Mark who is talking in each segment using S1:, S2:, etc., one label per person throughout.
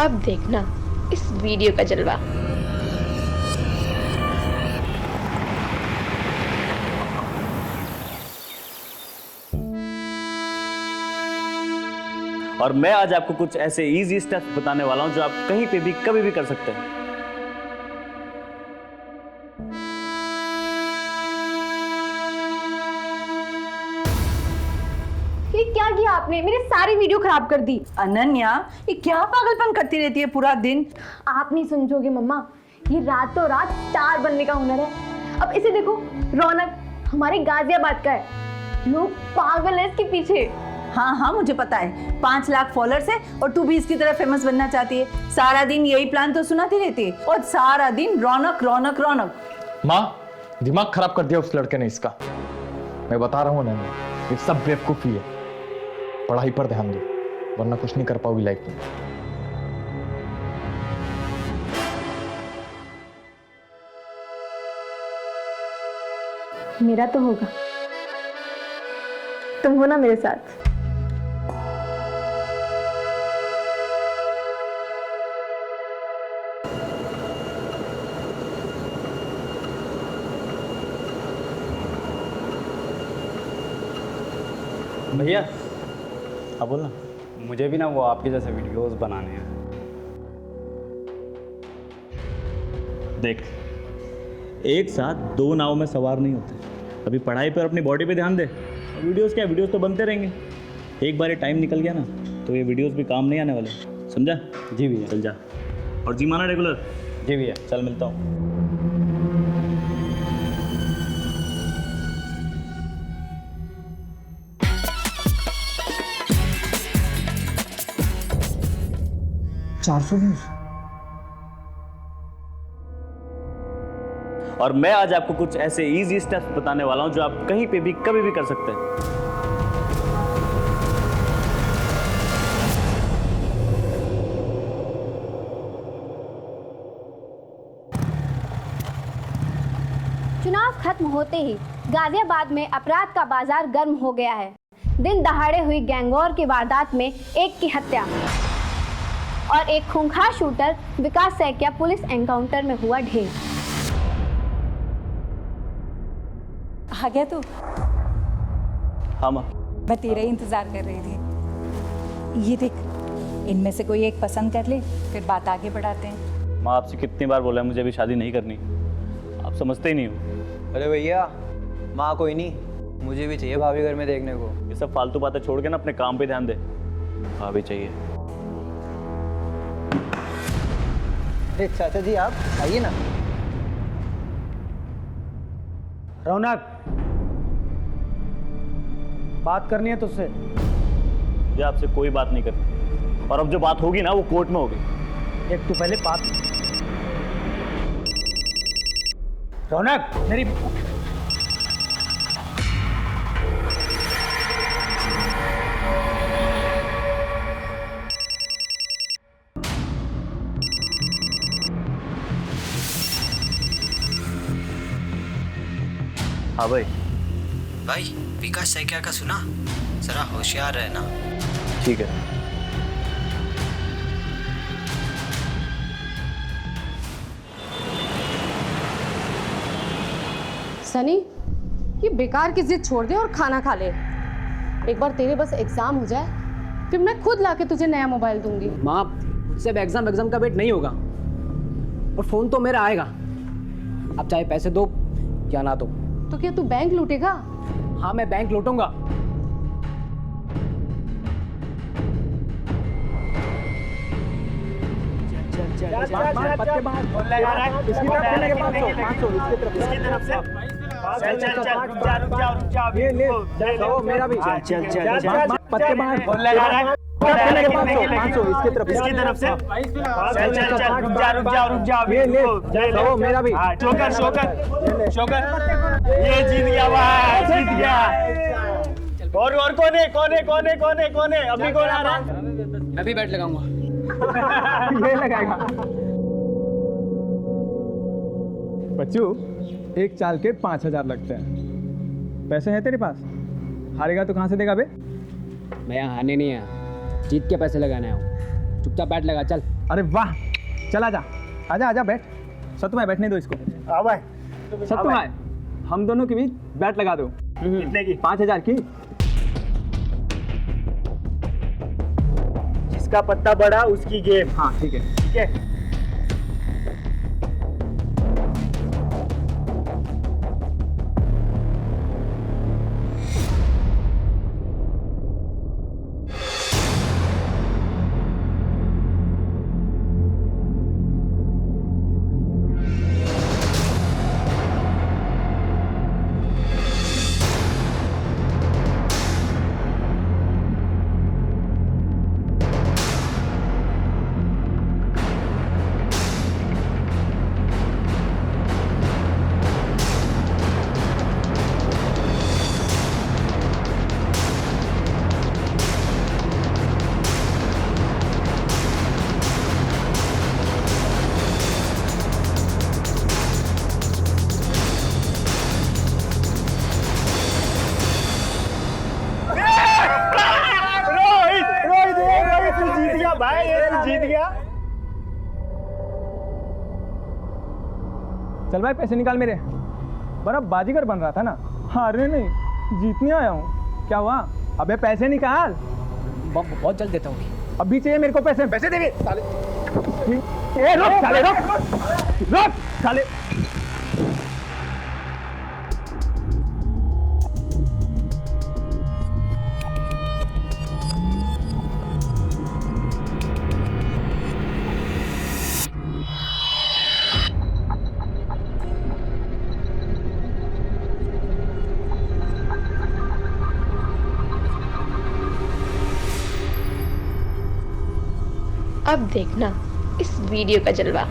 S1: अब देखना इस वीडियो का जलवा।
S2: और मैं आज आपको कुछ ऐसे इजी स्टेप्स बताने वाला हूं जो आप कहीं पे भी कभी भी कर सकते हैं।
S3: ये क्या किया आपने? मेरी सारी वीडियो खराब कर दी।
S4: अनन्या, ये क्या पागलपन करती रहती है पूरा दिन?
S3: आप नहीं समझोगे मम्मा, ये रातों रात स्टार बनने का हुनर है। अब इसे देखो, रौनक हमारे गाजियाबाद का है, लोग पागल है इसके पीछे।
S4: हाँ हाँ, मुझे पता है, 5 लाख फॉलोअर्स है और तू भी इसकी तरह फेमस बनना चाहती है। सारा दिन यही प्लान तो सुनाती रहती है और सारा दिन रौनक रौनक रौनक।
S5: माँ, दिमाग खराब कर दिया उस लड़के ने इसका। मैं बता रहा हूँ ना, ये सब बेवकूफी है। पढ़ाई पर ध्यान दो, वरना कुछ नहीं कर पाओगी लाइफ में।
S3: मेरा तो होगा, तुम हो ना मेरे साथ।
S6: भैया,
S2: हाँ बोलना।
S6: मुझे भी ना वो आपके जैसे वीडियोस बनाने हैं।
S2: देख, एक साथ 2 नाव में सवार नहीं होते। अभी पढ़ाई पर अपनी बॉडी पे ध्यान दे। वीडियोस क्या, वीडियोस तो बनते रहेंगे। एक बार ये टाइम निकल गया ना तो ये वीडियोस भी काम नहीं आने वाले, समझा?
S6: जी भैया।
S2: चल जा, और जी माना रेगुलर।
S6: जी भैया।
S2: चल मिलता हूँ। और मैं आज आपको कुछ ऐसे इजी स्टेप्स बताने वाला हूं जो आप कहीं पे भी कभी भी कर सकते हैं।
S3: चुनाव खत्म होते ही गाजियाबाद में अपराध का बाजार गर्म हो गया है। दिन दहाड़े हुई गैंगवॉर की वारदात में एक की हत्या और एक खूंखार शूटर विकास सैकिया पुलिस एनकाउंटर में हुआ ढेर।
S7: आ गया तू?
S2: हाँ माँ।
S7: मैं तेरा ही इंतजार कर रही थी। ये देख, इनमें से कोई एक पसंद कर ले, फिर बात आगे बढ़ाते हैं।
S2: माँ, आपसे कितनी बार बोला है मुझे अभी शादी नहीं करनी, आप समझते ही नहीं हो।
S8: अरे भैया, माँ कोई नहीं, मुझे भी चाहिए भाभी घर में देखने को।
S2: ये सब फालतू बातें छोड़ के ना अपने काम पे ध्यान दे। भाभी चाहिए।
S8: अरे चाचा जी, आप आइए ना।
S6: रौनक, बात करनी है तुझसे।
S2: मुझे आपसे कोई बात नहीं करनी, और अब जो बात होगी ना वो कोर्ट में होगी।
S6: एक तू पहले बात। रौनक, मेरी
S2: हाँ भाई।
S8: भाई, विकास सैकिया का सुना? जरा होशियार रहना।
S2: ठीक है।
S9: सनी, ये बेकार की जिद छोड़ दे और खाना खा ले। एक बार तेरे बस एग्जाम हो जाए, फिर मैं खुद लाके तुझे नया मोबाइल दूंगी।
S10: माँ, मुझसे अब एग्जाम का वेट नहीं होगा, और फोन तो मेरा आएगा। आप चाहे पैसे दो या ना दो।
S9: तो क्या तू बैंक लूटेगा?
S10: हाँ, मैं बैंक लूटूंगा। मेरा भी पत्ते बाहर इसकी तरफ से। मेरा भी
S2: शोकर ये जीत गया भाई, जीत गया। और कौन है अभी कौन आ रहा है?
S10: मैं भी बैट लगाऊंगा।
S5: ये लगाएगा। बच्चू, एक चाल के 5,000 लगते हैं। पैसे हैं तेरे पास? हारेगा तो कहाँ से देगा बे?
S10: मैं यहाँ हारने नहीं आया, जीत के पैसे लगाने आया हूँ। चुपचाप बैट लगा, चल।
S5: अरे वाह, चला जा, आजा आजा बैठ। सत्तू भाई बैठने दो इसको।
S6: हाँ भाई।
S5: सत्तू भाई, हम दोनों के बीच बैट लगा दो।
S6: कितने की?
S5: 5000 की।
S6: जिसका पत्ता बड़ा उसकी गेम।
S5: हाँ ठीक है।
S6: ठीक है। भाई ये तो जीत गया।
S5: चल भाई पैसे निकाल मेरे। बड़ा बाजीगर बन रहा था ना। हारने नहीं, जीतने आया हूँ। क्या हुआ? अबे पैसे निकाल।
S10: बहुत जल्द देता हूँ।
S5: अभी चाहिए मेरे को पैसे। पैसे दे साले। ए रुक साले, रुक साले।
S1: अब देखना इस वीडियो का जलवा।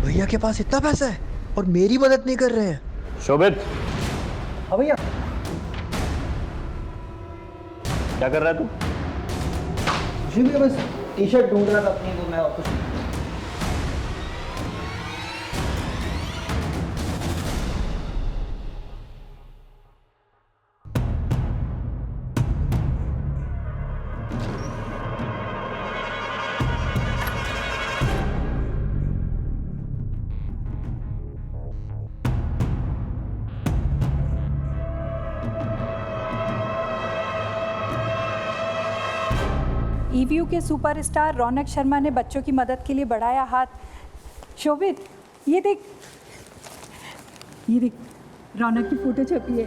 S8: भैया के पास इतना पैसा है और मेरी मदद नहीं कर रहे हैं।
S2: शोभित,
S10: हाँ भैया।
S2: क्या कर रहा है तू?
S10: जी भैया बस टी शर्ट ढूंढ रहा था अपनी, तो मैं वापस।
S7: ईवीयू के सुपरस्टार रौनक शर्मा ने बच्चों की मदद के लिए बढ़ाया हाथ। शोभित, ये देख रौनक की फोटो छपी है।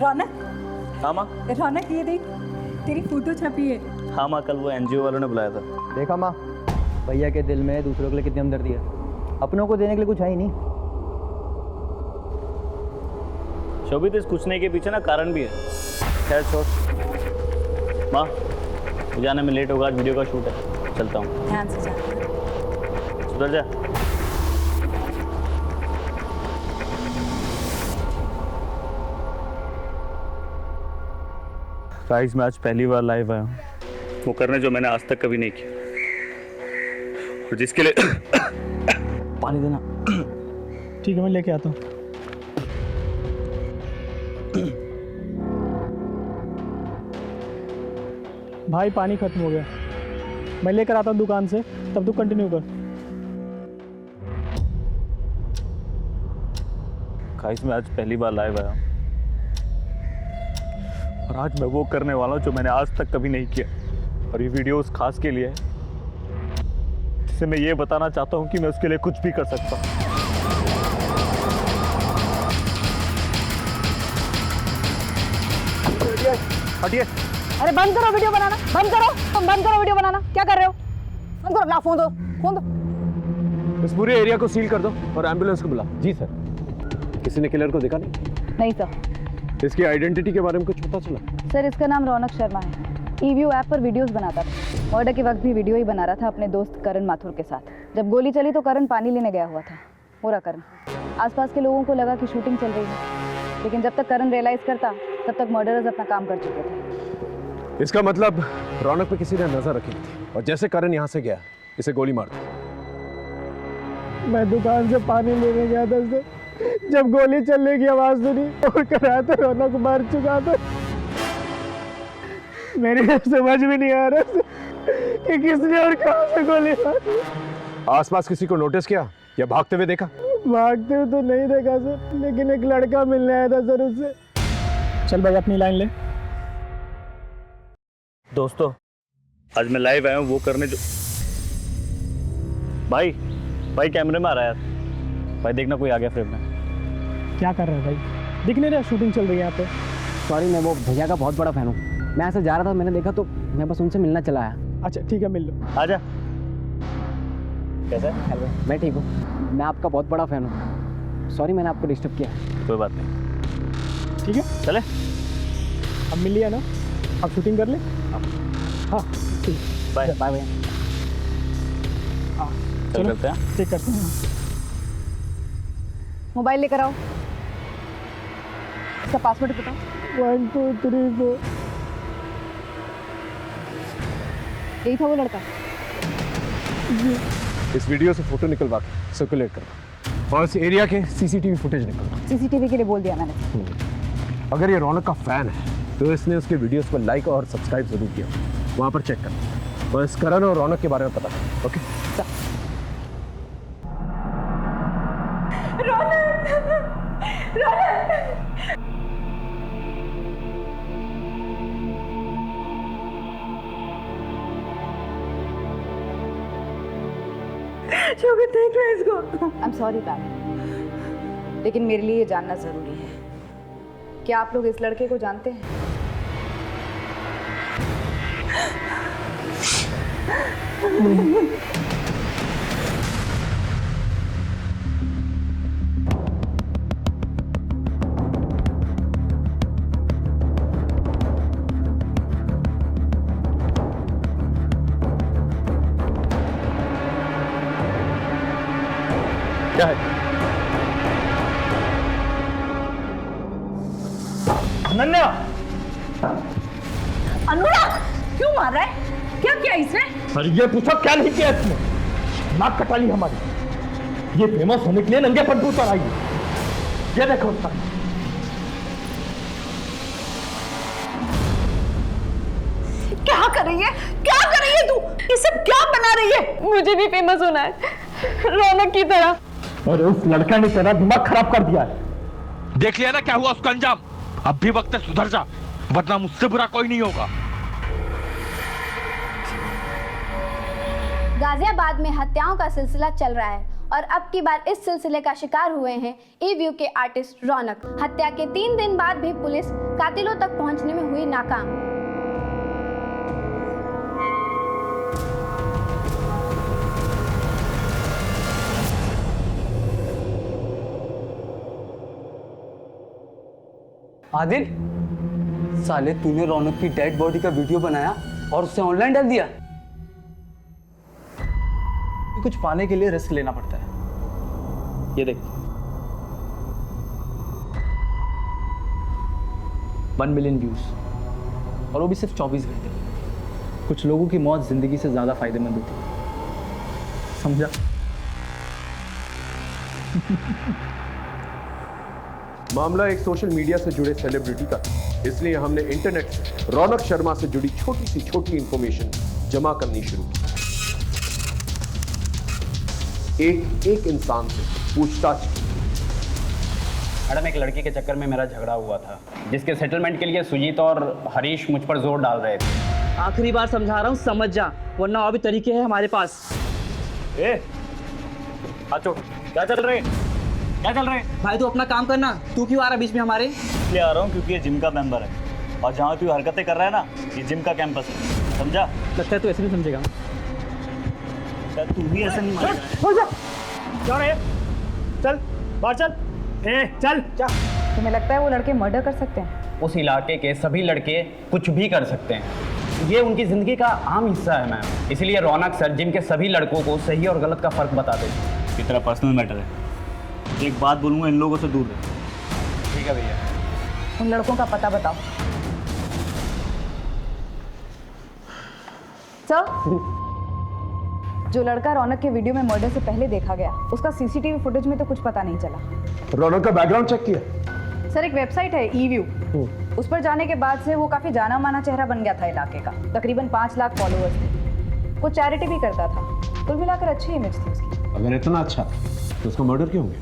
S7: रौनक।
S2: हाँ माँ।
S7: रौनक ये देख, तेरी फोटो छपी है।
S2: हाँ माँ, कल वो एनजीओ वालों ने बुलाया था।
S10: देखा माँ, भैया के दिल में दूसरों के लिए कितनी हमदर्दी है। अपनों को देने के लिए कुछ है ही नहीं।
S2: शोभित, इस कुछ नहीं के पीछे ना कारण भी है। खैर छोड़ माँ, जाने में लेट होगा, आज वीडियो का शूट है, चलता हूँ।
S7: ध्यान से जा।
S2: सुधर जा। गाइस, मैं आज पहली बार लाइव आया हूँ, वो करने जो मैंने आज तक कभी नहीं किया, और जिसके लिए पानी देना।
S5: ठीक है, मैं लेके आता हूँ। भाई पानी खत्म हो गया, मैं लेकर आता हूँ दुकान से, तब तू कंटिन्यू कर।
S2: गाइस, मैं आज पहली बार लाइव आया हूँ, और आज मैं वो करने वाला हूँ जो मैंने आज तक कभी नहीं किया, और ये वीडियो उस खास के लिए है जिसे मैं ये बताना चाहता हूँ कि मैं उसके लिए कुछ भी कर सकता हूँ।
S5: हटिए।
S9: अरे बंद करो वीडियो बनाना, बंद करो, तुम बंद करो वीडियो बनाना। क्या कर रहे हो?
S10: फोन करो, फोन दो, फोन दो।
S11: इस पूरे एरिया को सील कर दो और एम्बुलेंस को बुला। जी सर। किसी ने किलर को देखा नहीं?
S3: नहीं सर।
S11: इसकी आइडेंटिटी के बारे में कुछ पता चला?
S3: सर इसका नाम रौनक शर्मा है। ईव्यू ऐप पर वीडियोस बनाता था। मर्डर के वक्त भी वीडियो ही बना रहा था अपने दोस्त करण माथुर के साथ। जब गोली चली तो करण पानी लेने गया हुआ था। पूरा करण। आसपास के लोगों को लगा कि शूटिंग चल रही है, लेकिन जब तक करण रियलाइज करता तब तक मर्डरर्स अपना काम कर चुके थे।
S11: इसका मतलब रौनक पे किसी ने नजर रखी थी और जैसे करण यहाँ से गया इसे गोली मार दी।
S6: मैं दुकान से पानी लेने गया था सर, जब गोली चलने की आवाज सुनी और करा तो रौनक मर चुका था। मेरे समझ में नहीं आ रहा सर कि किसने और कहां से गोली मारी।
S11: आसपास किसी को नोटिस किया या भागते हुए देखा?
S6: भागते हुए तो नहीं देखा सर, लेकिन एक लड़का मिलने आया था सर उससे। चल भाई अपनी लाइन ले।
S2: दोस्तों आज मैं लाइव आया हूँ वो करने जो भाई कैमरे में आ रहा है यार। भाई देखना कोई आ गया फ्रेम में।
S6: क्या कर रहे हैं भाई? दिख नहीं रहा शूटिंग चल रही है यहाँ पे।
S10: सॉरी, मैं वो भैया का बहुत बड़ा फैन हूँ। मैं ऐसे जा रहा था, मैंने देखा तो मैं बस उनसे मिलना चला आया।
S6: अच्छा ठीक है, मिल लो।
S2: आजा। कैसा है?
S10: हेलो, मैं ठीक हूँ। मैं आपका बहुत बड़ा फैन हूँ। सॉरी मैंने आपको डिस्टर्ब किया।
S2: कोई बात नहीं,
S6: ठीक है
S2: चले।
S6: अब मिल लिया ना, अब शूटिंग कर ले। हाँ ठीक,
S2: बाय
S10: बाय भैया।
S2: चल करते हैं।
S6: ठीक करते हैं।
S3: मोबाइल लेकर आओ। इसका पासवर्ड बताओ।
S6: 1 2 3 4।
S3: यही था वो लड़का।
S11: इस वीडियो से फोटो निकलवा के सर्कुलेट करना और इस एरिया के सीसीटीवी फुटेज निकलना।
S3: सीसीटीवी के लिए बोल दिया मैंने।
S11: अगर ये रौनक का फैन है तो इसने उसके वीडियोस को लाइक और सब्सक्राइब जरूर किया। वहां पर चेक करना और इस करण और रौनक के बारे में पता करना। ओके?
S3: देख रहे इसको। I'm sorry मैम, लेकिन मेरे लिए ये जानना जरूरी है। क्या आप लोग इस लड़के को जानते हैं?
S2: क्या है? अनन्या!
S4: अनुराग क्यों मार रहा है? क्या किया इसने?
S5: अरे ये पूछो क्या नहीं किया इसने? नाक कटा ली हमारी। ये फेमस होने के लिए नंगे पट्टू पर आई है। ये देखो उसका।
S4: क्या कर रही है? क्या कर रही है तू? ये सब क्या बना रही है?
S9: मुझे भी फेमस होना है रौनक की तरह।
S5: अरे उस लड़का ने तेरा दिमाग खराब कर दिया है। देख लिया ना क्या हुआ उसका अंजाम। अब भी वक्त है सुधर जा, वरना मुझसे बुरा कोई नहीं होगा।
S3: गाजियाबाद में हत्याओं का सिलसिला चल रहा है और अब की बार इस सिलसिले का शिकार हुए हैं ईव्यू के आर्टिस्ट रौनक। हत्या के 3 दिन बाद भी पुलिस कातिलों तक पहुंचने में हुई नाकाम।
S10: आदिल, साले तूने रौनक की डेड बॉडी का वीडियो बनाया और उसे ऑनलाइन डाल दिया।
S2: कुछ पाने के लिए रिस्क लेना पड़ता है। ये देख 1 मिलियन व्यूज और वो भी सिर्फ 24 घंटे। कुछ लोगों की मौत जिंदगी से ज्यादा फायदेमंद होती है, समझा?
S11: मामला एक सोशल मीडिया से जुड़े सेलिब्रिटी का, इसलिए हमने इंटरनेट से रौनक शर्मा से जुड़ी छोटी सी छोटी इंफॉर्मेशन जमा करनी शुरू की। एक इंसान से पूछताछ की।
S8: मैडम एक लड़की के चक्कर में मेरा झगड़ा हुआ था, जिसके सेटलमेंट के लिए सुजीत और हरीश मुझ पर जोर डाल रहे थे।
S10: आखिरी बार समझा रहा हूँ, समझ जा, वरना और भी तरीके हैं हमारे पास।
S2: क्या चल रहे
S10: भाई तू अपना काम करना। तू क्यों आ रहा बीच में हमारे?
S2: इसलिए आ रहा हूँ क्योंकि ये जिम का मेंबर है और जहाँ तू हरकतें कर रहा है ना, ये जिम का कैंपस है, समझा?
S10: लगता है तू ऐसे नहीं समझेगा।
S2: शायद तू भी ऐसा नहीं मानेगा।
S6: क्या रे? चल बाहर चल। चल
S7: तुम्हें लगता है वो लड़के मर्डर कर सकते हैं?
S8: उस इलाके के सभी लड़के कुछ भी कर सकते हैं, ये उनकी ज़िंदगी का आम हिस्सा है मैम। इसलिए रौनक सर जिम के सभी लड़कों को सही और गलत का फ़र्क बता देते।
S2: ये तेरा पर्सनल मैटर है। एक बात बोलूँगा, इन लोगों से दूर रह।
S8: ठीक है भैया।
S7: उन लड़कों का पता बताओ। सर, जो लड़का रौनक के वीडियो में मर्डर से पहले देखा गया, उसका सीसीटीवी फुटेज में तो कुछ पता नहीं चला।
S11: रौनक का बैकग्राउंड चेक किया?
S7: सर, एक वेबसाइट है ईव्यू, उस पर जाने के बाद से वो काफी जाना माना चेहरा बन गया था इलाके का। तकरीबन 5 लाख फॉलोअर्स थे। वो चैरिटी भी करता था। कुल मिलाकर अच्छी इमेज थी उसकी।
S11: अगर इतना अच्छा तो उसका मर्डर क्यों हो गया?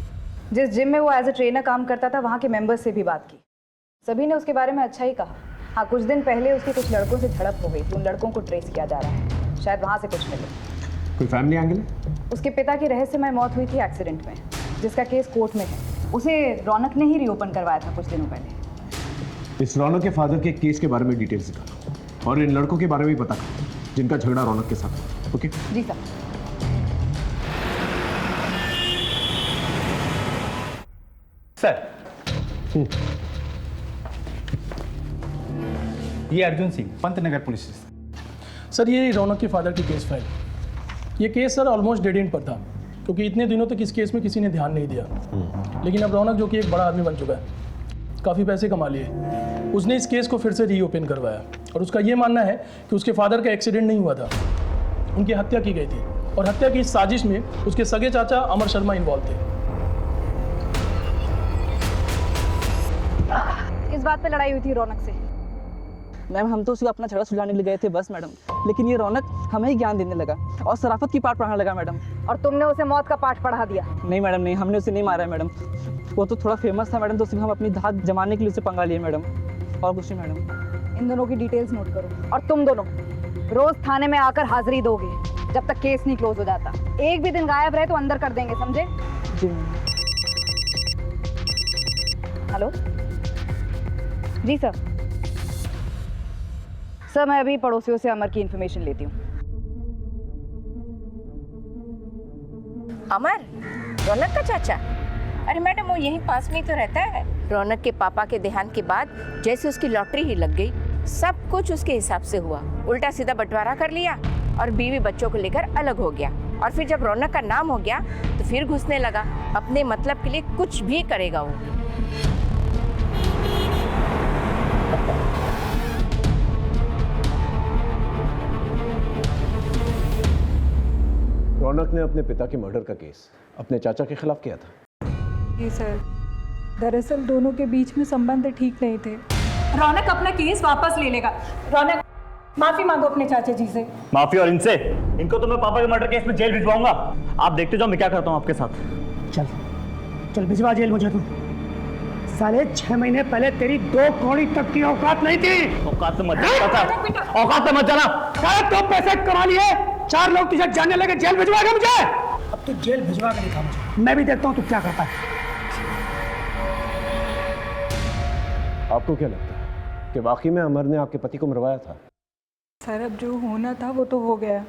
S7: जिस जिम में वो एज ए ट्रेनर काम करता था, वहाँ के मेंबर्स से भी बात की। सभी ने उसके बारे में अच्छा ही कहा। हाँ, कुछ दिन पहले उसकी कुछ लड़कों से झड़प हो गई थी। उन लड़कों को ट्रेस किया जा रहा है, शायद वहाँ से कुछ मिले।
S11: कोई फैमिली एंगल है?
S7: उसके पिता की रहस्यमय मौत हुई थी एक्सीडेंट में, जिसका केस कोर्ट में है। उसे रौनक ने ही रीओपन करवाया था कुछ दिनों पहले।
S11: इस रौनक के फादर के केस के बारे में डिटेल्स निकालो और इन लड़कों के बारे में भी पता करो जिनका झगड़ा रौनक के साथ। ओके
S7: जी सर।
S8: सर, ये Arjun Singh, Pantnagar police station.
S6: Sir, ये रौनक के फादर की केस फाइल। ये case sir almost dead and पर था, क्योंकि इतने दिनों तक इस केस में किसी ने ध्यान नहीं दिया। लेकिन अब रौनक, जो कि एक बड़ा आदमी बन चुका है, काफ़ी पैसे कमा लिए, उसने इस केस को फिर से रीओपन करवाया। और उसका ये मानना है कि उसके फादर का एक्सीडेंट नहीं हुआ था, उनकी हत्या की गई थी। और हत्या की इस साजिश में उसके सगे चाचा अमर शर्मा इन्वॉल्व थे।
S7: किस बात पे लड़ाई हुई थी रौनक से?
S10: मैम, हम तो उसे अपना झगड़ा सुलझाने के लिए गए थे बस मैडम, लेकिन ये रौनक हमें ही ज्ञान देने लगा और शराफत की पाठ पढ़ाने लगा मैडम।
S7: और तुमने उसे मौत का पाठ पढ़ा दिया?
S10: नहीं मैडम, नहीं, हमने उसे नहीं मारा है मैडम। वो तो थोड़ा फेमस था मैडम, तो सिर्फ हम अपनी धाक जमाने के लिए उसे पंगा लिए मैडम, और कुछ नहीं मैडम।
S7: इन दोनों की डिटेल्स नोट करो। और तुम दोनों रोज थाने में आकर हाजिरी दोगे जब तक केस नहीं क्लोज हो जाता। एक भी दिन गायब रहे तो अंदर कर देंगे, समझे?
S10: जी।
S7: हेलो जी सर। सर, मैं अभी पड़ोसियों से अमर की इन्फॉर्मेशन लेती हूँ।
S12: अमर, रौनक का चाचा? अरे मैडम, वो यहीं पास में ही तो रहता है। रौनक के पापा के देहांत के बाद जैसे उसकी लॉटरी ही लग गई, सब कुछ उसके हिसाब से हुआ। उल्टा सीधा बंटवारा कर लिया और बीवी बच्चों को लेकर अलग हो गया। और फिर जब रौनक का नाम हो गया तो फिर घुसने लगा। अपने मतलब के लिए कुछ भी करेगा वो।
S11: रौनक ने अपने पिता के मर्डर का केस अपने चाचा के खिलाफ किया था।
S7: जी सर, दरअसल दोनों के बीच में संबंध ठीक नहीं थे। रौनक अपना केस वापस ले लेगा। रौनक, माफी मांगो अपने चाचा जी से।
S2: माफी? और इनसे? इनको तो मैं पापा के मर्डर केस में जेल भिजवाऊंगा। आप देखते जाओ मैं क्या करता हूँ आपके साथ।
S6: चल चल भिजवा जेल मुझे तू। साले 6 महीने पहले तेरी 2 कौड़ी तक की औकात नहीं थी।
S2: औकात से मत जाना, औकात से मत जाना।
S6: अरे तो पैसे कमा लिए, 4 लोग तुझे जानने लगे, जेल भिजवाएगा मुझे? अब तू जेल भिजवा के दिखा मुझे, मैं भी देखता हूँ तू क्या करता है।
S11: आपको क्या लगता है कि वाकई में अमर ने आपके पति को मरवाया था?
S7: सर, अब जो होना था वो तो हो गया।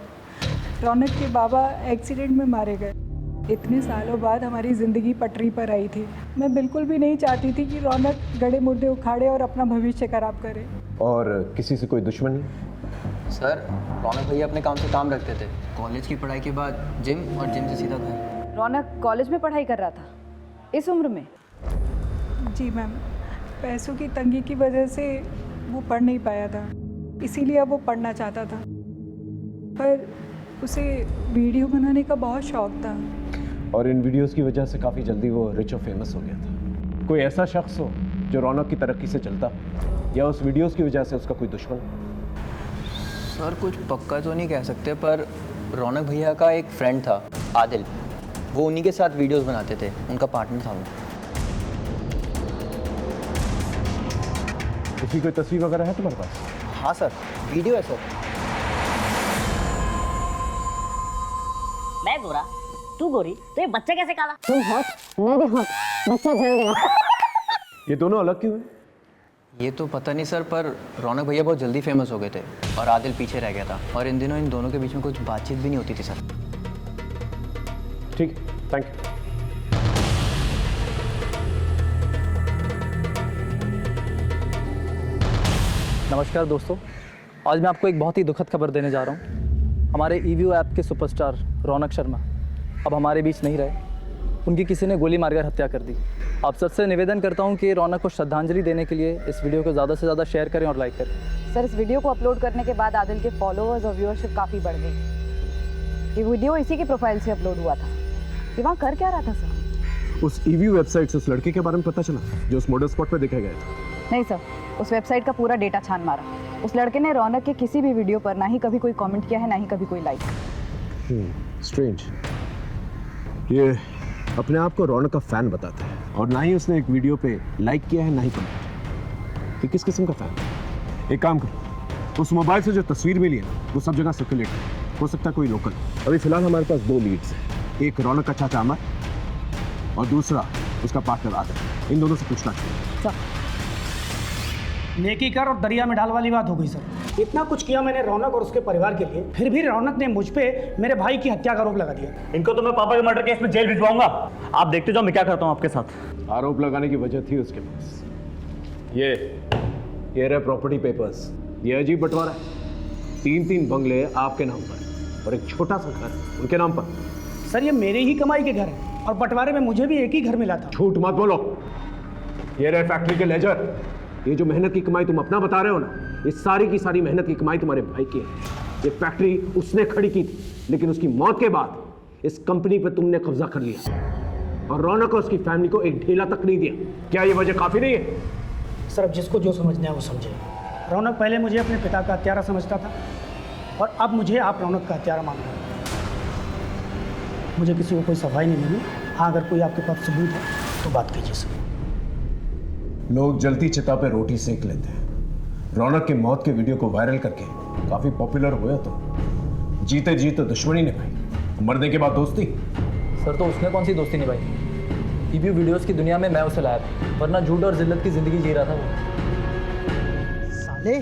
S7: रौनक के बाबा एक्सीडेंट में मारे गए। इतने सालों बाद हमारी ज़िंदगी पटरी पर आई थी। मैं बिल्कुल भी नहीं चाहती थी कि रौनक गड़े मुर्दे उखाड़े और अपना भविष्य खराब करे।
S11: और किसी से कोई दुश्मनी?
S10: सर, रौनक भैया अपने काम से काम रखते थे। कॉलेज की पढ़ाई के बाद जिम और जिम से सीधा घर।
S7: रौनक कॉलेज में पढ़ाई कर रहा था इस उम्र में?
S13: जी मैम, पैसों की तंगी की वजह से वो पढ़ नहीं पाया था, इसीलिए अब वो पढ़ना चाहता था। पर उसे वीडियो बनाने का बहुत शौक था।
S11: और इन वीडियोस की वजह से काफ़ी जल्दी वो रिच और फेमस हो गया था। कोई ऐसा शख्स हो जो रौनक की तरक्की से चलता, या उस वीडियोस की वजह से उसका कोई दुश्मन?
S10: सर, कुछ पक्का तो नहीं कह सकते, पर रौनक भैया का एक फ्रेंड था आदिल, वो उन्हीं के साथ वीडियोस बनाते थे, उनका पार्टनर था वो।
S11: उसकी कोई तस्वीर वगैरह है तुम्हारे पास?
S10: हाँ सर, वीडियो है सर।
S12: मैं गोरा, तू गोरी, तो ये बच्चा कैसे काला?
S3: तुम हॉट, मैं भी हॉट, बच्चा जल गया।
S11: ये दोनों अलग क्यों हैं?
S10: ये तो पता नहीं सर, पर रौनक भैया बहुत जल्दी फेमस हो गए थे और आदिल पीछे रह गया था। और इन दिनों इन दोनों के बीच में कुछ बातचीत भी नहीं होती थी सर।
S11: ठीक है, थैंक यू।
S14: नमस्कार दोस्तों, आज मैं आपको एक बहुत ही दुखद खबर देने जा रहा हूँ। हमारे ईवीओ ऐप के सुपरस्टार रौनक शर्मा अब हमारे बीच नहीं रहे। उनकी किसी ने गोली मारकर हत्या कर दी। आप सबसे निवेदन करता हूँ कि रौनक को श्रद्धांजलि देने के लिए इस वीडियो को ज़्यादा से ज़्यादा शेयर करें और लाइक करें।
S15: सर, इस वीडियो को अपलोड करने के बाद आदिल के फॉलोअर्स और व्यूअरशिप काफ़ी बढ़ गई। ये वीडियो इसी की प्रोफाइल से अपलोड हुआ था। ये वहाँ कर क्या रहा था सर?
S11: उस ईवीओ वेबसाइट से उस लड़के के बारे में पता चला जो उस मॉडल स्पॉट पे देखा गया था?
S15: नहीं सर, उस वेबसाइट का पूरा डेटा छान मारा। उस लड़के ने रौनक के किसी भी वीडियो पर ना ही कभी कोई कमेंट किया है, ना ही कभी कोई लाइक।
S11: स्ट्रेंज। ये अपने आप को रौनक का फैन बताता है और ना ही उसने एक वीडियो पे लाइक किया है, ना ही कमेंट। ये किस किस्म का फैन? एक काम करो, उस मोबाइल से जो तस्वीर मिली है वो सब जगह सर्कुलेट है। हो सकता है कोई लोकल। अभी फिलहाल हमारे पास 2 लीड्स हैं, एक रौनक का चाचा अमर और दूसरा उसका पार्टनर आदिल। इन दोनों से पूछना चाहिए।
S16: नेकी कर और दरिया में डाल वाली बात हो गई सर। इतना कुछ किया मैंने रौनक और उसके परिवार के लिए, फिर भी रौनक ने मुझ पे मेरे भाई की हत्या का आरोप लगा दिया।
S2: इनको तो मैं पापा के मर्डर केस में जेल भिजवाऊंगा। आप देखते जाओ मैं क्या करता हूँ आपके साथ।
S11: आरोप लगाने की वजह थी उसके पास। ये रहे प्रॉपर्टी पेपर्स। ये अजीब बंटवारा है। 3-3 बंगले आपके नाम पर और एक छोटा सा घर उनके नाम पर।
S16: सर, ये मेरे ही कमाई के घर है और बंटवारे में मुझे भी एक ही घर मिला था।
S11: झूठ मत बोलो। ये रहे फैक्ट्री के लेजर। ये जो मेहनत की कमाई तुम अपना बता रहे हो ना, ये सारी की सारी मेहनत की कमाई तुम्हारे भाई की है। ये फैक्ट्री उसने खड़ी की थी, लेकिन उसकी मौत के बाद इस कंपनी पे तुमने कब्जा कर लिया और रौनक और उसकी फैमिली को एक ढेला तक नहीं दिया। क्या ये वजह काफी नहीं है?
S16: सर, अब जिसको जो समझना है वो समझे। रौनक पहले मुझे अपने पिता का हत्यारा समझता था और अब मुझे आप रौनक का हत्यारा मान रहे हैं। मुझे किसी को कोई सफाई नहीं मिली। हाँ, अगर कोई आपके पास सबूत है तो बात कीजिए सर।
S11: लोग जलती चिता पे रोटी सेक लेते हैं। रौनक की मौत के वीडियो को वायरल करके काफी पॉपुलर हुआ तो जीते जी तो दुश्मनी निभाई, मरने के बाद दोस्ती।
S14: सर, तो उसने कौन सी दोस्ती निभाई? ईवीओ वीडियोस की दुनिया में मैं उसे लाया था, वरना झूठ और जिल्लत की जिंदगी जी रहा था वो।
S17: साले,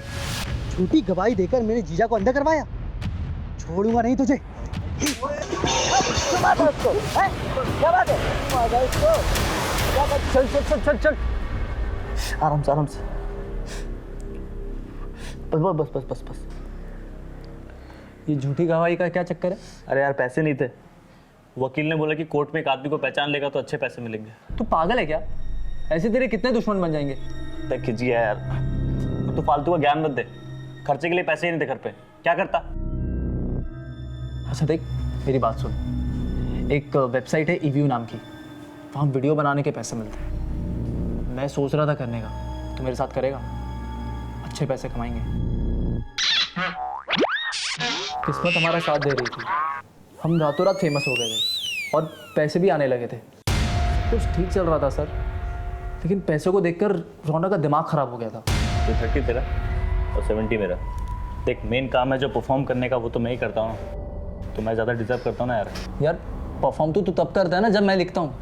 S17: झूठी गवाही देकर मेरे जीजा को अंधा करवाया। छोड़ूंगा नहीं तुझे। चल चल चल चल चल, आराम से आराम से। बस बस बस बस बस बस।
S14: ये झूठी गवाही का क्या चक्कर है?
S2: अरे यार, पैसे नहीं थे। वकील ने बोला कि कोर्ट में एक आदमी को पहचान लेगा तो अच्छे पैसे मिलेंगे।
S14: तू पागल है क्या? ऐसे तेरे कितने दुश्मन बन जाएंगे?
S2: देख खिजिए यार, तो फालतू का ज्ञान मत दे। खर्चे के लिए पैसे ही नहीं थे घर पे, क्या करता?
S14: अच्छा देख, मेरी बात सुन। एक वेबसाइट है ईवीओ नाम की, वहाँ वीडियो बनाने के पैसे मिलते हैं। मैं सोच रहा था करने का, तो मेरे साथ करेगा? अच्छे पैसे कमाएंगे। किस्मत हमारा साथ दे रही थी, हम रातों रात फेमस हो गए थे और पैसे भी आने लगे थे। कुछ ठीक चल रहा था सर, लेकिन पैसों को देखकर रौनक का दिमाग खराब हो गया था।
S2: तो 30 तेरा और 70 मेरा। देख, मेन काम है जो परफॉर्म करने का, वो तो मैं ही करता हूँ। तो मैं ज़्यादा डिजर्व करता हूँ ना यार।
S14: यार, परफॉर्म तो तू तब करता है ना जब मैं लिखता हूँ।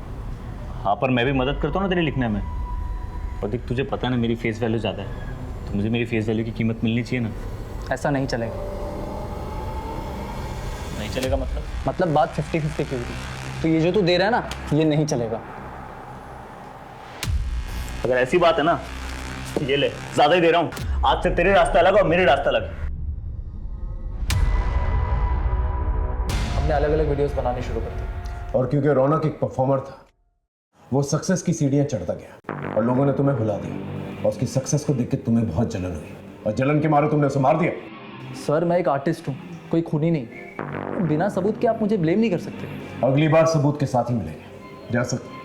S2: हाँ, पर मैं भी मदद करता हूँ ना तेरे लिखने में। और देख, तुझे पता है ना मेरी फेस वैल्यू ज़्यादा है, तो मुझे मेरी फेस वैल्यू की कीमत मिलनी चाहिए ना।
S14: ऐसा नहीं चलेगा।
S2: नहीं चलेगा
S14: मतलब बात 50-50 की हुई। तो ये जो तू दे रहा है ना, ये नहीं चलेगा।
S2: अगर ऐसी बात है ना, ये ले, ज़्यादा ही दे रहा हूँ। आज से तेरे रास्ता अलग और मेरे रास्ता अलग।
S14: हमने अलग अलग वीडियोस बनानी शुरू कर दी।
S11: और क्योंकि रौनक एक परफॉर्मर था, वो सक्सेस की सीढ़ियां चढ़ता गया और लोगों ने तुम्हें भुला दिया और उसकी सक्सेस को देख के तुम्हें बहुत जलन हुई और जलन के मारे तुमने उसे मार दिया।
S14: सर, मैं एक आर्टिस्ट हूँ, कोई खूनी नहीं। बिना सबूत के आप मुझे ब्लेम नहीं कर सकते।
S11: अगली बार सबूत के साथ ही मिलेंगे। जा सकते।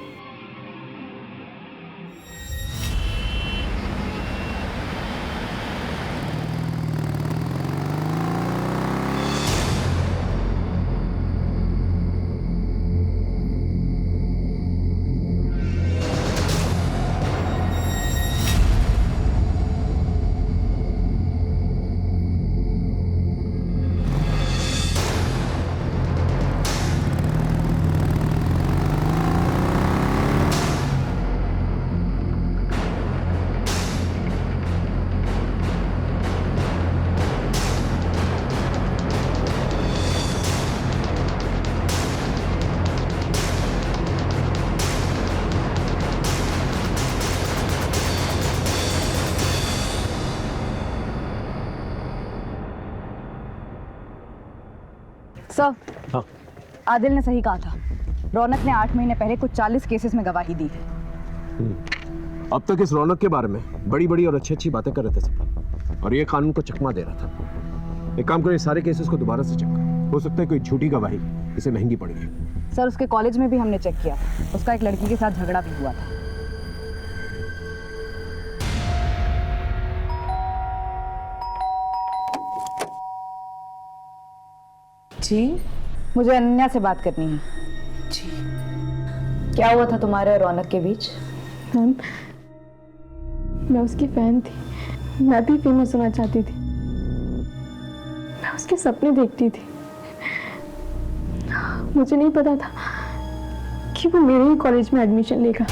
S15: सर,
S11: हाँ।
S15: आदिल ने सही कहा था। रौनक ने 8 महीने पहले कुछ 40 केसेस में गवाही दी है।
S11: अब तक इस रौनक के बारे में बड़ी बड़ी और अच्छी अच्छी बातें कर रहे थे सब, और ये कानून को चकमा दे रहा था। एक काम करो, सारे केसेस को दोबारा से चेक करो, हो सकता है कोई झूठी गवाही इसे महंगी पड़ गई।
S15: सर, उसके कॉलेज में भी हमने चेक किया, उसका एक लड़की के साथ झगड़ा भी हुआ था।
S12: जी,
S15: मुझे अनन्या से बात करनी है।
S12: जी।
S15: क्या हुआ था तुम्हारे और रौनक के बीच?
S1: मैम, मैं उसकी फैन थी, मैं भी फेमस होना चाहती थी, मैं उसके सपने देखती थी। मुझे नहीं पता था कि वो मेरे ही कॉलेज में एडमिशन लेगा।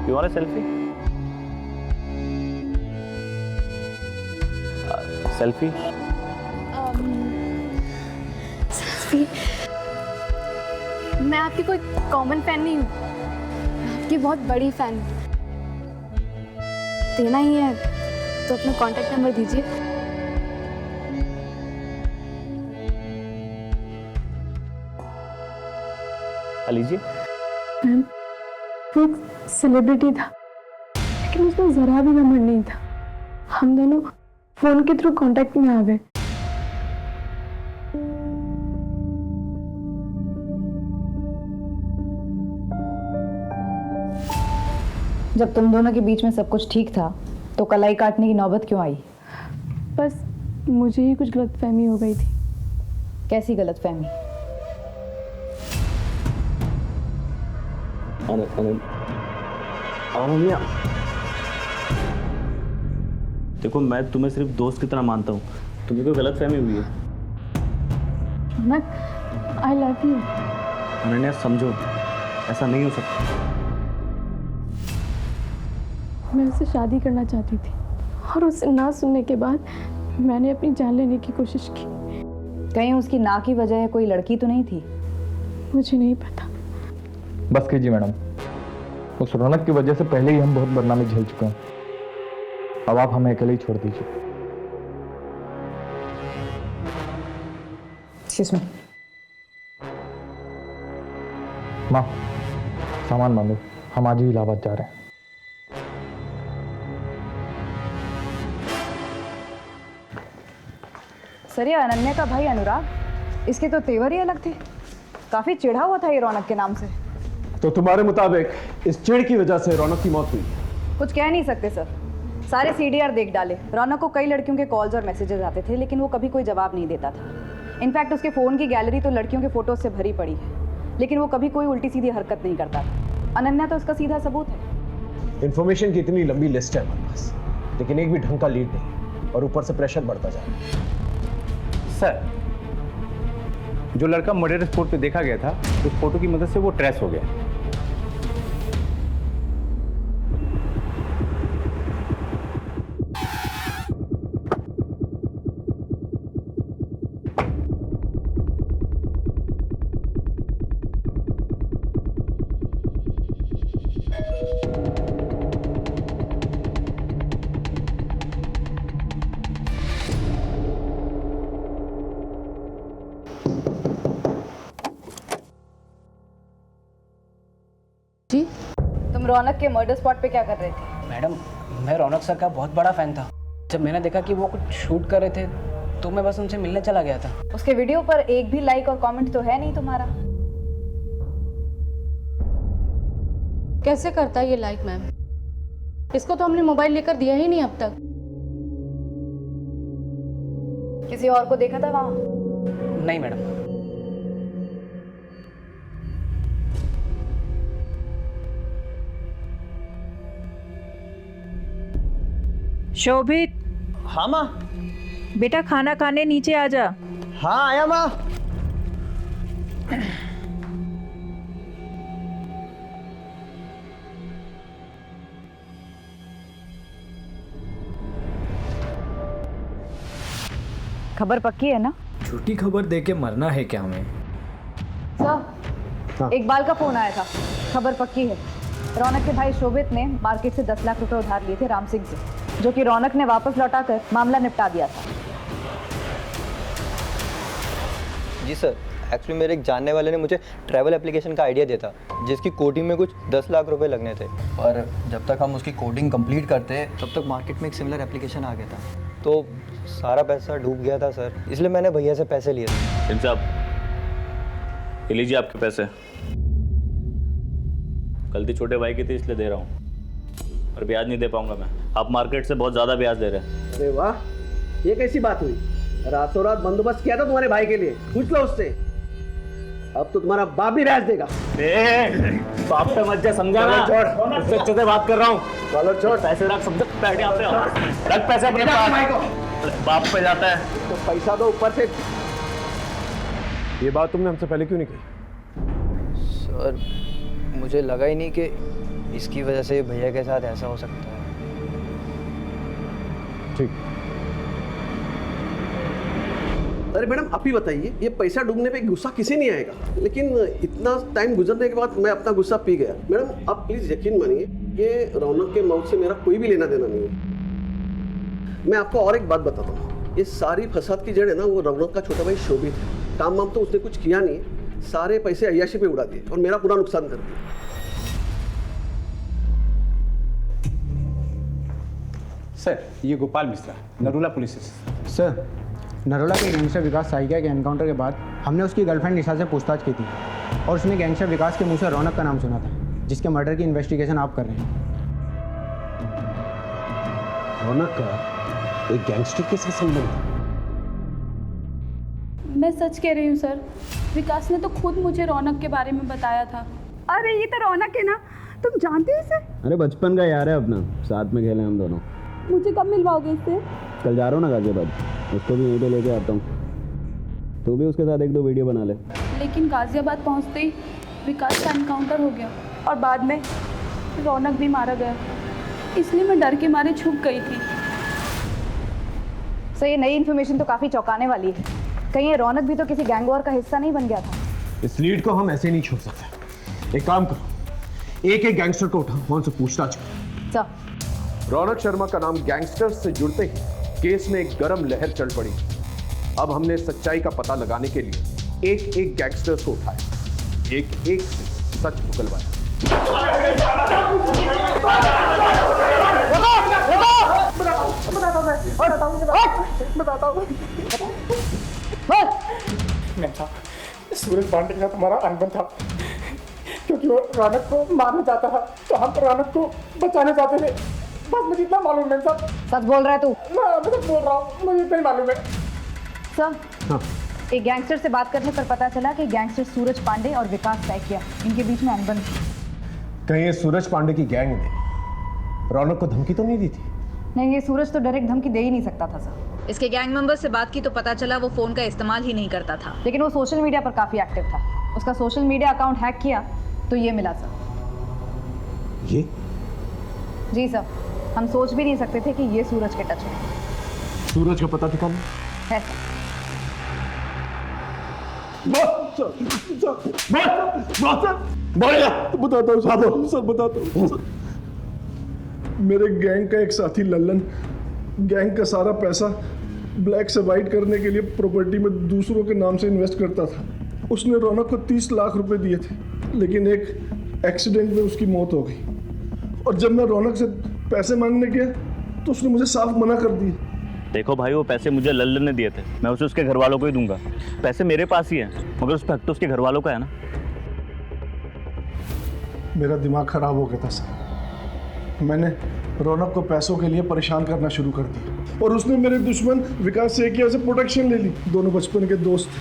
S2: You want a selfie? Selfie?
S3: Selfie? मैं आपकी कोई कॉमन फैन नहीं हूँ, मैं आपकी बहुत बड़ी फैन हूँ। देना ही है तो अपना कांटेक्ट नंबर दीजिए।
S2: लीजिए।
S1: मैम, वो एक सेलिब्रिटी था, लेकिन उसमें जरा भी घमंड नहीं था। हम दोनों फोन के थ्रू कांटेक्ट में आ गए।
S15: जब तुम दोनों के बीच में सब कुछ ठीक था तो कलाई काटने की नौबत क्यों आई?
S1: बस मुझे ही कुछ गलतफहमी हो गई थी।
S15: कैसी गलतफहमी?
S2: अनन्या, देखो मैं तुम्हें सिर्फ दोस्त की तरह मानता हूँ, तुम्हें कोई गलतफहमी हुई है।
S1: I love you.
S2: अनन्या समझो, ऐसा नहीं हो सकता।
S1: मैं उससे शादी करना चाहती थी और उससे ना सुनने के बाद मैंने अपनी जान लेने की कोशिश की।
S15: कहीं उसकी ना की वजह कोई लड़की तो नहीं थी?
S1: मुझे नहीं पता।
S5: बस कीजिए मैडम, उस रौनक की वजह से पहले ही हम बहुत बदनामी झेल चुके हैं। अब आप हमें अकेले ही छोड़ दीजिए। माँ, सामान बांधो, हम आज ही इलाहाबाद जा रहे हैं।
S15: सर, ये अनन्या का भाई अनुराग, इसके तो तेवर ही अलग थे। काफी चिढ़ा हुआ था ये रौनक के नाम से।
S11: तो तुम्हारे मुताबिक इस चिढ़ की वजह से रौनक की मौत हुई?
S15: कुछ कह नहीं सकते सर, सारे सीडीआर देख डाले। रौनक को कई लड़कियों के कॉल्स और मैसेजेस आते थे, लेकिन वो कभी कोई जवाब नहीं देता था। इनफैक्ट उसके फ़ोन की गैलरी तो लड़कियों के फोटोज से भरी पड़ी है, लेकिन वो कभी कोई उल्टी सीधी हरकत नहीं करता था। अनन्या तो उसका सीधा सबूत है।
S11: इंफॉर्मेशन की इतनी लंबी लिस्ट है हमारे पास, लेकिन एक भी ढंग का लीड नहीं, और ऊपर से प्रेशर बढ़ता जा रहा है।
S8: सर, जो लड़का मर्डर स्पॉट पे देखा गया था, उस फोटो की मदद से वो ट्रेस हो गया।
S15: जी, तुम रौनक के मर्डर स्पॉट पे क्या कर रहे थे?
S18: मैडम, मैं रौनक सर का बहुत बड़ा फ़ैन था। जब मैंने देखा कि वो कुछ शूट कर रहे थे तो मैं बस उनसे मिलने चला गया था।
S15: उसके वीडियो पर एक भी लाइक और कमेंट तो है नहीं तुम्हारा।
S9: कैसे करता है ये लाइक मैम? इसको तो हमने मोबाइल लेकर दिया ही नहीं अब तक।
S15: किसी और को देखा था वहाँ?
S18: नहीं मैडम।
S4: शोभित।
S10: हाँ माँ।
S4: बेटा खाना खाने नीचे आ जा।
S10: हाँ आया माँ।
S15: खबर पक्की है ना?
S19: झूठी खबर दे के मरना है क्या हमें?
S15: सर, इकबाल का फोन आया था, खबर पक्की है। रौनक के भाई शोभित ने मार्केट से 10 लाख रुपए उधार लिए थे राम सिंह से, जो कि रौनक ने वापस लौटाकर मामला निपटा दिया था।
S10: जी सर, एक्चुअली मेरे एक जानने वाले ने मुझे ट्रैवल एप्लीकेशन का आइडिया दिया था, जिसकी कोडिंग में कुछ 10 लाख रुपए लगने थे, और जब तक हम उसकी कोडिंग कंप्लीट करते तब तक मार्केट में एक सिमिलर एप्लीकेशन आ गया था, तो सारा पैसा डूब गया था सर, इसलिए मैंने भैया से पैसे लिए थे।
S2: इन साहब, ये लीजिए आपके पैसे। गलती छोटे भाई की थी इसलिए दे रहा हूँ, और ब्याज नहीं दे पाऊंगा मैं। आप मार्केट से बहुत ज़्यादा ब्याज दे रहे हैं।
S20: अरे वाह, ये कैसी बात हुई? रातों रात बंदोबस्त किया था तुम्हारे भाई के लिए, पूछ लो उससे। अब तो तुम्हारा बाप भी ब्याज देगा।
S2: बाप पे मत जा, समझा ना?
S20: छोड़,
S2: इससे अच्छे से बात कर रहा हूँ।
S20: चलो छोड़,
S2: पैसे रख, समझ बैठ यहाँ पे, रख पैसे अपने पास। बाप पे जाता है
S20: तो पैसा दो ऊपर से।
S11: ये बात तुमने हमसे पहले क्यों नहीं कही?
S10: सर, मुझे लगा ही नहीं कि इसकी वजह से भैया के साथ ऐसा हो सकता है।
S11: ठीक।
S20: अरे मैडम, आप ही बताइए, ये पैसा डूबने पे गुस्सा किसी नहीं आएगा, लेकिन इतना टाइम गुजरने के बाद मैं अपना गुस्सा पी गया। मैडम, आप प्लीज यकीन मानिए, ये रौनक के मौत से मेरा कोई भी लेना देना नहीं है। मैं आपको और एक बात बताता हूँ, ये सारी फसाद की जड़ है ना, वो रौनक का छोटा भाई शोभित है। काम वाम तो उसने कुछ किया नहीं है, सारे पैसे अय्याशी पे उड़ा दिए और मेरा पूरा नुकसान कर दिया।
S21: सर, ये Gopal Mishra, Narola police station.
S22: Sir, Narola के गैंगस्टर विकास साइकिया के एनकाउंटर के बाद हमने उसकी गर्लफ्रेंड निशा से पूछताछ की थी, और उसने गैंगस्टर विकास के मुंह से रौनक का नाम सुना था, जिसके मर्डर की इन्वेस्टिगेशन आप कर रहे हैं।
S11: रौनक का एक गैंगस्टर के साथ संबंध?
S23: मैं सच कह रही हूँ सर, विकास ने तो खुद मुझे रौनक के बारे में बताया था।
S24: अरे ये तो रौनक है ना, तुम जानते हो इसे?
S25: अरे बचपन का यार है अपना, साथ में खेले हम दोनों।
S23: मुझे कब मिलवाओगे इससे?
S25: कल जा रहा हूँ ना गाजियाबाद, उसको भी यहीं पे लेके आता हूँ। तू भी उसके साथ 1-2 वीडियो बना ले।
S23: लेकिन गाजियाबाद पहुँचते ही विकास का एनकाउंटर हो गया और बाद में रौनक भी मारा गया, इसलिए मैं डर के मारे छुप गई थी।
S15: सर, ये नई इन्फॉर्मेशन तो काफ़ी चौंकाने वाली है। कहीं ये रौनक भी तो किसी गैंग वॉर का हिस्सा नहीं बन गया था?
S11: इस लीड को हम ऐसे नहीं छोड़ सकते। एक काम करो, एक एक गैंगस्टर को उठाओ, उनसे पूछताछ करो।
S15: सर,
S11: रौनक शर्मा का नाम गैंगस्टर्स से जुड़ते ही केस में एक गर्म लहर चल पड़ी। अब हमने सच्चाई का पता लगाने के लिए एक एक गैंगस्टर्स को उठाया, एक एक से सच उगलवाया।
S26: सूरज पांडे के साथ हमारा अनबन था, क्योंकि वो रौनक को मारना चाहता था, तो हम रौनक को बचाना चाहते थे। बस मुझे इतना मालूम है सर।
S15: सच बोल रहा है तू?
S26: मैं तो बोल रहा हूँ, मुझे इतना ही मालूम है।
S15: सर, एक गैंगस्टर से बात करने पर पता चला कि गैंगस्टर सूरज पांडे और विकास साइकिया, इनके बीच में अनबन थी।
S11: कहीं ये सूरज पांडे की गैंग ने रौनक को धमकी तो नहीं दी थी?
S15: नहीं, ये सूरज तो डायरेक्ट धमकी दे ही नहीं सकता था सर। इसके गैंग मेंबर्स से बात की तो पता चला वो फ़ोन का इस्तेमाल ही नहीं करता था, लेकिन वो सोशल मीडिया पर काफ़ी एक्टिव था। उसका सोशल मीडिया अकाउंट हैक किया तो ये मिला सर।
S11: ये?
S15: जी सर, हम सोच भी नहीं सकते थे कि ये सूरज के टच में।
S11: सूरज का पता ठिकाना
S15: है
S6: बताता हूँ साहब, सर बताता हूँ। मेरे गैंग का एक साथी लल्लन गैंग का सारा पैसा ब्लैक से वाइट करने के लिए प्रॉपर्टी में दूसरों के नाम से इन्वेस्ट करता था। उसने रौनक को 30 लाख रुपए दिए थे, लेकिन एक एक्सीडेंट में उसकी मौत हो गई। और जब मैं रौनक से पैसे मांगने गया तो उसने मुझे साफ मना कर दिया।
S2: देखो भाई, वो पैसे मुझे लल्लन ने दिए थे, मैं उसे उसके घर वालों को ही दूंगा। पैसे मेरे पास ही हैं, मगर उस पर हक तो उसके घर वालों का है ना।
S6: मेरा दिमाग खराब हो गया था सर। मैंने रौनक को पैसों के लिए परेशान करना शुरू कर दिया, और उसने मेरे दुश्मन विकास सेकिया से प्रोटेक्शन ले ली। दोनों बचपन के दोस्त थे।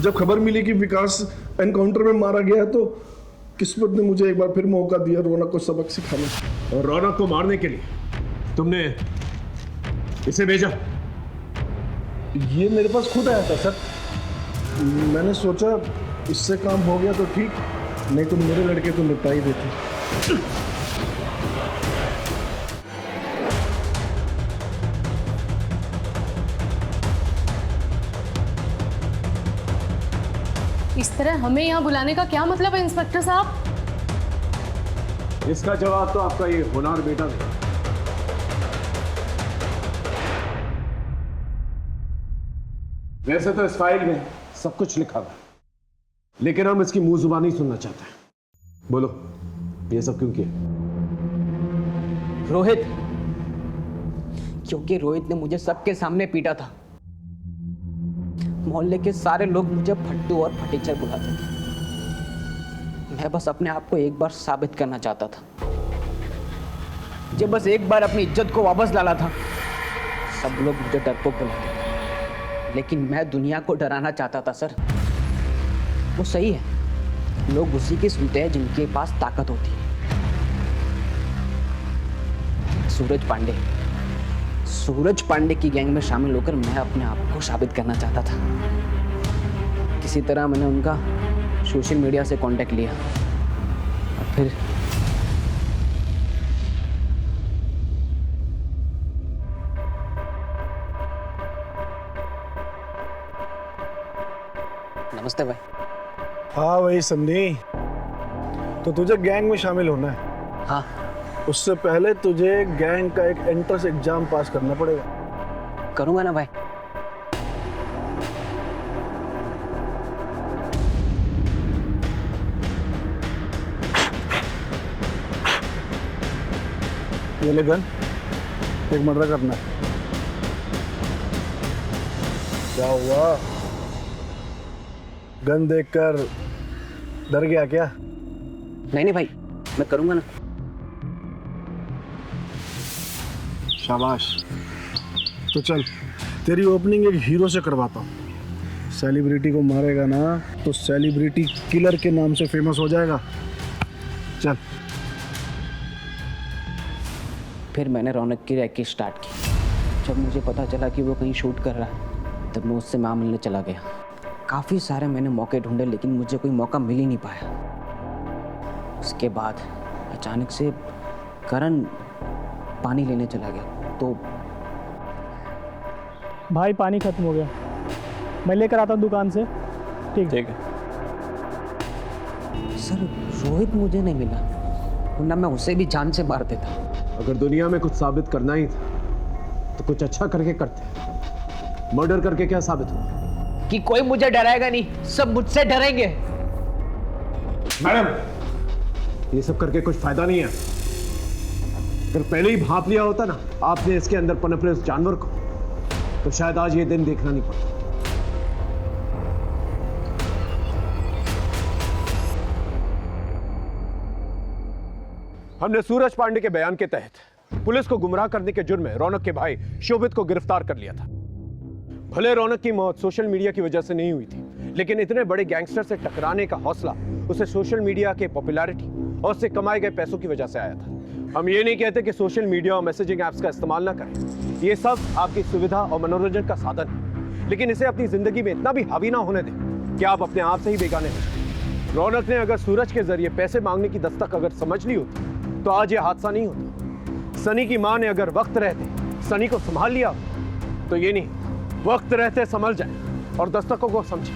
S6: जब खबर मिली कि विकास एनकाउंटर में मारा गया तो किस्मत ने मुझे एक बार फिर मौका दिया रौनक को सबक सिखाने।
S11: और रौनक को मारने के लिए तुमने इसे भेजा?
S6: ये मेरे पास खुद आया था सर। मैंने सोचा इससे काम हो गया तो ठीक, नहीं तो मेरे लड़के तो निपटा ही देते।
S9: इस तरह हमें यहाँ बुलाने का क्या मतलब है इंस्पेक्टर साहब?
S11: इसका जवाब तो आपका ये होनहार बेटा देगा। वैसे तो इस फाइल में सब कुछ लिखा हुआ है, लेकिन हम इसकी मुंह जुबानी सुनना चाहते हैं। बोलो, ये सब क्यों किया?
S18: रोहित, क्योंकि रोहित ने मुझे सबके सामने पीटा था। मोहल्ले के सारे लोग मुझे फट्टू और फटीचर बुलाते थे। मैं बस अपने आप को एक बार साबित करना चाहता था। मुझे बस एक बार अपनी इज्जत को वापस लाना था। सब लोग मुझे डरपोक बुलाते थे, लेकिन मैं दुनिया को डराना चाहता था सर। वो सही है, लोग उसी की सुनते हैं जिनके पास ताकत होती है। सूरज पांडे की गैंग में शामिल होकर मैं अपने आप को साबित करना चाहता था। किसी तरह मैंने उनका सोशल मीडिया से कांटेक्ट लिया और फिर नमस्ते भाई।
S7: हाँ भाई सन्नी, तो तुझे गैंग में शामिल होना है?
S18: हाँ।
S7: उससे पहले तुझे गैंग का एक एंट्रेंस एग्जाम पास करना पड़ेगा।
S18: करूंगा ना भाई।
S7: ये ले गन, एक मर्डर करना है। क्या हुआ? गन देखकर डर गया क्या?
S18: नहीं भाई, मैं करूंगा ना।
S7: शाबाश। तो चल, तेरी ओपनिंग एक हीरो से करवाता हूँ। सेलिब्रिटी को मारेगा ना तो सेलिब्रिटी किलर के नाम से फेमस हो जाएगा। चल।
S18: फिर मैंने रौनक की रैकी स्टार्ट की। जब मुझे पता चला कि वो कहीं शूट कर रहा है, तब मैं उससे मां मिलने चला गया। काफ़ी सारे मैंने मौके ढूंढे, लेकिन मुझे कोई मौका मिल ही नहीं पाया। उसके बाद अचानक से करण पानी लेने चला गया, तो
S6: भाई पानी खत्म हो गया, मैं लेकर आता हूँ दुकान से। ठीक है
S18: सर, रोहित मुझे नहीं मिला, वरना मैं उसे भी जान से मार देता।
S11: अगर दुनिया में कुछ साबित करना ही था तो कुछ अच्छा करके करते। मर्डर करके क्या साबित हुआ?
S18: कि कोई मुझे डराएगा नहीं, सब मुझसे डरेंगे।
S11: मैडम, ये सब करके कुछ फायदा नहीं है। अगर पहले ही भांप लिया होता ना आपने इसके अंदर पनप रहे उस जानवर को, तो शायद आज ये दिन देखना नहीं पड़ता। हमने सूरज पांडे के बयान के तहत पुलिस को गुमराह करने के जुर्म में रौनक के भाई शोभित को गिरफ्तार कर लिया था। भले रौनक की मौत सोशल मीडिया की वजह से नहीं हुई थी, लेकिन इतने बड़े गैंगस्टर से टकराने का हौसला उसे सोशल मीडिया के पॉपुलैरिटी और उससे कमाए गए पैसों की वजह से आया था। हम ये नहीं कहते कि सोशल मीडिया और मैसेजिंग ऐप्स का इस्तेमाल ना करें, ये सब आपकी सुविधा और मनोरंजन का साधन है, लेकिन इसे अपनी जिंदगी में इतना भी हावी ना होने दें कि आप अपने आप से ही बेगाने हो। रौनक ने अगर सूरज के जरिए पैसे मांगने की दस्तक अगर समझ ली होती तो आज ये हादसा नहीं होता। सनी की मां ने अगर वक्त रहते सनी को संभाल लिया तो ये नहीं, वक्त रहते संभल जाए और दस्तकों को समझे।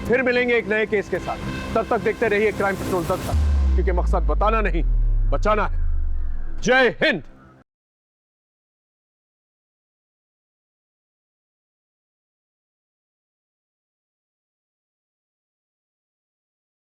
S11: फिर मिलेंगे एक नए केस के साथ, तब तक देखते रहिए क्राइम पेट्रोल 10 तक, क्योंकि मकसद बताना नहीं बचाना है। जय हिंद।